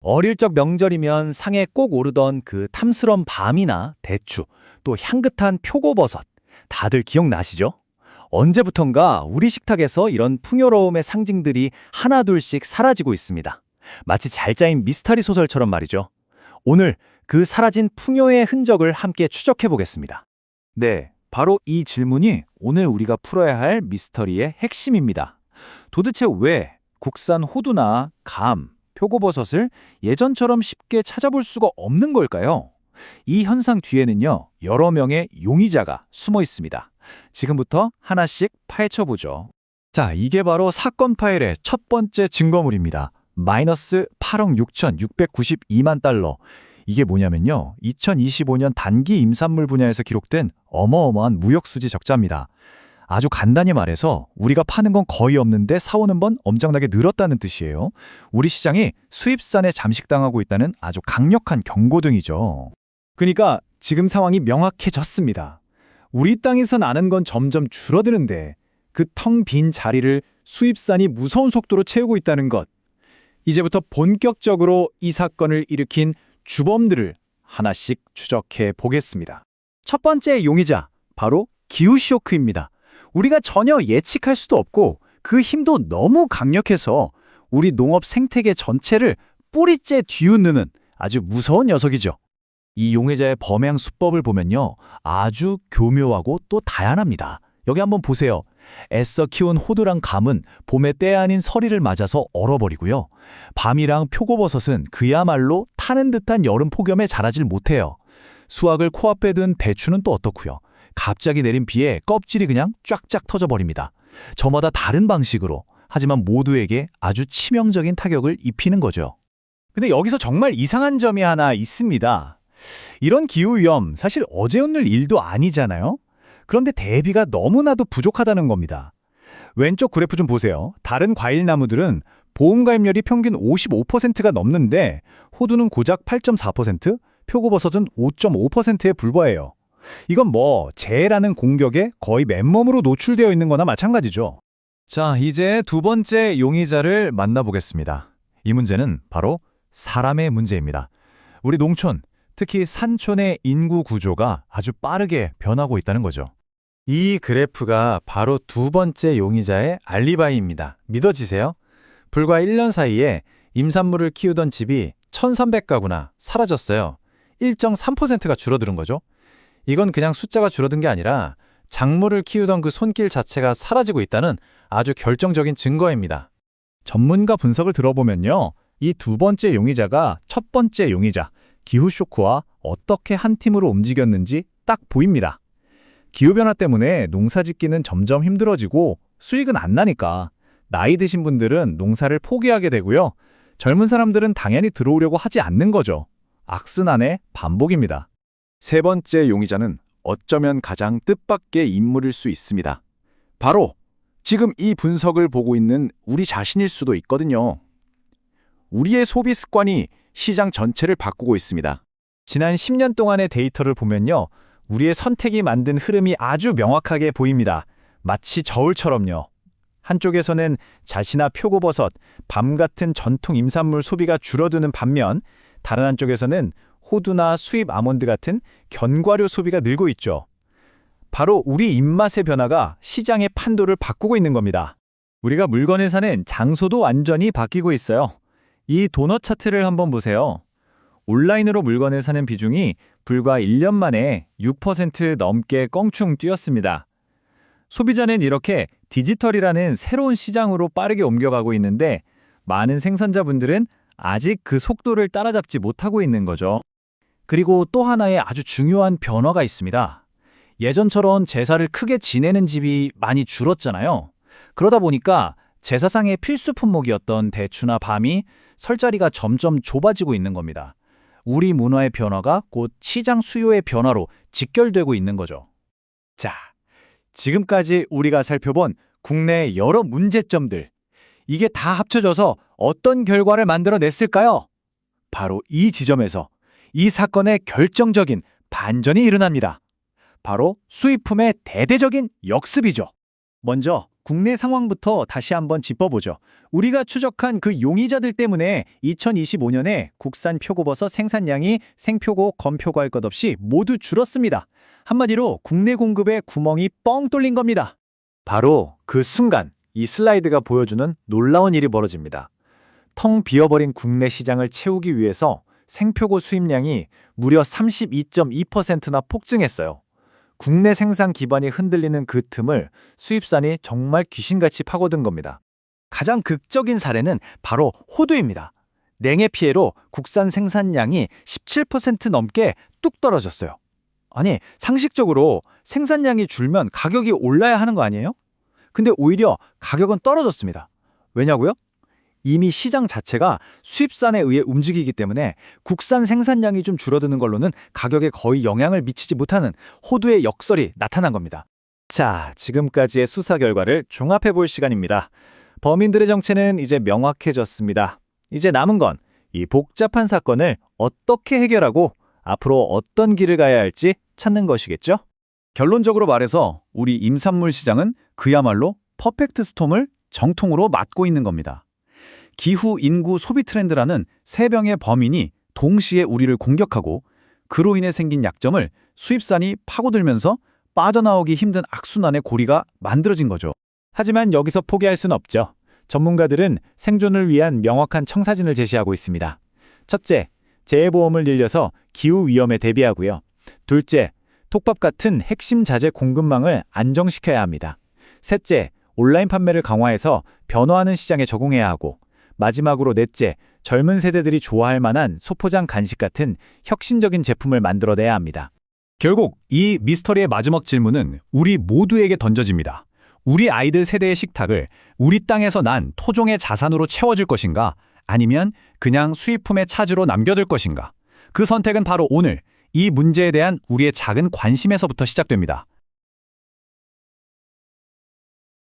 어릴 적 명절이면 상에 꼭 오르던 그 탐스런 밤이나 대추, 또 향긋한 표고버섯, 다들 기억나시죠? 언제부턴가 우리 식탁에서 이런 풍요로움의 상징들이 하나둘씩 사라지고 있습니다. 마치 잘 짜인 미스터리 소설처럼 말이죠. 오늘 그 사라진 풍요의 흔적을 함께 추적해 보겠습니다. 네, 바로 이 질문이 오늘 우리가 풀어야 할 미스터리의 핵심입니다. 도대체 왜 국산 호두나 감, 표고버섯을 예전처럼 쉽게 찾아볼 수가 없는 걸까요? 이 현상 뒤에는요, 여러 명의 용의자가 숨어 있습니다. 지금부터 하나씩 파헤쳐보죠. 자, 이게 바로 사건 파일의 첫 번째 증거물입니다. 마이너스 8억 6,692만 달러. 이게 뭐냐면요, 2025년 단기 임산물 분야에서 기록된 어마어마한 무역수지 적자입니다. 아주 간단히 말해서 우리가 파는 건 거의 없는데 사오는 건 엄청나게 늘었다는 뜻이에요. 우리 시장이 수입산에 잠식당하고 있다는 아주 강력한 경고등이죠. 그러니까 지금 상황이 명확해졌습니다. 우리 땅에서 나는 건 점점 줄어드는데 그 텅 빈 자리를 수입산이 무서운 속도로 채우고 있다는 것. 이제부터 본격적으로 이 사건을 일으킨 주범들을 하나씩 추적해 보겠습니다. 첫 번째 용의자, 바로 기후쇼크입니다. 우리가 전혀 예측할 수도 없고 그 힘도 너무 강력해서 우리 농업 생태계 전체를 뿌리째 뒤흔드는 아주 무서운 녀석이죠. 이 용의자의 범행 수법을 보면요, 아주 교묘하고 또 다양합니다. 여기 한번 보세요. 애써 키운 호두랑 감은 봄의 때 아닌 서리를 맞아서 얼어버리고요. 밤이랑 표고버섯은 그야말로 타는 듯한 여름 폭염에 자라질 못해요. 수확을 코앞에 둔 대추는 또 어떻고요. 갑자기 내린 비에 껍질이 그냥 쫙쫙 터져버립니다. 저마다 다른 방식으로, 하지만 모두에게 아주 치명적인 타격을 입히는 거죠. 근데 여기서 정말 이상한 점이 하나 있습니다. 이런 기후위험, 사실 어제 오늘 일도 아니잖아요? 그런데 대비가 너무나도 부족하다는 겁니다. 왼쪽 그래프 좀 보세요. 다른 과일나무들은 보험가입률이 평균 55%가 넘는데 호두는 고작 8.4%, 표고버섯은 5.5%에 불과해요. 이건 뭐 재해라는 공격에 거의 맨몸으로 노출되어 있는 거나 마찬가지죠. 자, 이제 두 번째 용의자를 만나보겠습니다. 이 문제는 바로 사람의 문제입니다. 우리 농촌, 특히 산촌의 인구 구조가 아주 빠르게 변하고 있다는 거죠. 이 그래프가 바로 두 번째 용의자의 알리바이입니다. 믿어지세요? 불과 1년 사이에 임산물을 키우던 집이 1,300가구나 사라졌어요. 1.3%가 줄어드는 거죠. 이건 그냥 숫자가 줄어든 게 아니라 작물을 키우던 그 손길 자체가 사라지고 있다는 아주 결정적인 증거입니다. 전문가 분석을 들어보면요, 이 두 번째 용의자가 첫 번째 용의자, 기후쇼크와 어떻게 한 팀으로 움직였는지 딱 보입니다. 기후변화 때문에 농사짓기는 점점 힘들어지고 수익은 안 나니까 나이 드신 분들은 농사를 포기하게 되고요. 젊은 사람들은 당연히 들어오려고 하지 않는 거죠. 악순환의 반복입니다. 세 번째 용의자는 어쩌면 가장 뜻밖의 인물일 수 있습니다. 바로 지금 이 분석을 보고 있는 우리 자신일 수도 있거든요. 우리의 소비 습관이 시장 전체를 바꾸고 있습니다. 지난 10년 동안의 데이터를 보면요, 우리의 선택이 만든 흐름이 아주 명확하게 보입니다. 마치 저울처럼요. 한쪽에서는 잣이나 표고버섯, 밤 같은 전통 임산물 소비가 줄어드는 반면 다른 한쪽에서는 호두나 수입 아몬드 같은 견과류 소비가 늘고 있죠. 바로 우리 입맛의 변화가 시장의 판도를 바꾸고 있는 겁니다. 우리가 물건을 사는 장소도 완전히 바뀌고 있어요. 이 도넛 차트를 한번 보세요. 온라인으로 물건을 사는 비중이 불과 1년 만에 6% 넘게 껑충 뛰었습니다. 소비자는 이렇게 디지털이라는 새로운 시장으로 빠르게 옮겨가고 있는데 많은 생산자분들은 아직 그 속도를 따라잡지 못하고 있는 거죠. 그리고 또 하나의 아주 중요한 변화가 있습니다. 예전처럼 제사를 크게 지내는 집이 많이 줄었잖아요. 그러다 보니까 제사상의 필수 품목이었던 대추나 밤이 설 자리가 점점 좁아지고 있는 겁니다. 우리 문화의 변화가 곧 시장 수요의 변화로 직결되고 있는 거죠. 자, 지금까지 우리가 살펴본 국내의 여러 문제점들, 이게 다 합쳐져서 어떤 결과를 만들어냈을까요? 바로 이 지점에서 이 사건의 결정적인 반전이 일어납니다. 바로 수입품의 대대적인 역습이죠. 먼저 국내 상황부터 다시 한번 짚어보죠. 우리가 추적한 그 용의자들 때문에 2025년에 국산 표고버섯 생산량이 생표고, 건표고 할 것 없이 모두 줄었습니다. 한마디로 국내 공급에 구멍이 뻥 뚫린 겁니다. 바로 그 순간 이 슬라이드가 보여주는 놀라운 일이 벌어집니다. 텅 비어버린 국내 시장을 채우기 위해서 생표고 수입량이 무려 32.2%나 폭증했어요. 국내 생산 기반이 흔들리는 그 틈을 수입산이 정말 귀신같이 파고든 겁니다. 가장 극적인 사례는 바로 호두입니다. 냉해 피해로 국산 생산량이 17% 넘게 뚝 떨어졌어요. 아니, 상식적으로 생산량이 줄면 가격이 올라야 하는 거 아니에요? 근데 오히려 가격은 떨어졌습니다. 왜냐고요? 이미 시장 자체가 수입산에 의해 움직이기 때문에 국산 생산량이 좀 줄어드는 걸로는 가격에 거의 영향을 미치지 못하는 호두의 역설이 나타난 겁니다. 자, 지금까지의 수사 결과를 종합해 볼 시간입니다. 범인들의 정체는 이제 명확해졌습니다. 이제 남은 건 이 복잡한 사건을 어떻게 해결하고 앞으로 어떤 길을 가야 할지 찾는 것이겠죠? 결론적으로 말해서 우리 임산물 시장은 그야말로 퍼펙트 스톰을 정통으로 맞고 있는 겁니다. 기후, 인구, 소비 트렌드라는 세 병의 범인이 동시에 우리를 공격하고 그로 인해 생긴 약점을 수입산이 파고들면서 빠져나오기 힘든 악순환의 고리가 만들어진 거죠. 하지만 여기서 포기할 순 없죠. 전문가들은 생존을 위한 명확한 청사진을 제시하고 있습니다. 첫째, 재해보험을 늘려서 기후 위험에 대비하고요. 둘째, 톱밥 같은 핵심 자재 공급망을 안정시켜야 합니다. 셋째, 온라인 판매를 강화해서 변화하는 시장에 적응해야 하고 마지막으로 넷째, 젊은 세대들이 좋아할 만한 소포장 간식 같은 혁신적인 제품을 만들어내야 합니다. 결국 이 미스터리의 마지막 질문은 우리 모두에게 던져집니다. 우리 아이들 세대의 식탁을 우리 땅에서 난 토종의 자산으로 채워줄 것인가? 아니면 그냥 수입품의 차지로 남겨둘 것인가? 그 선택은 바로 오늘 이 문제에 대한 우리의 작은 관심에서부터 시작됩니다.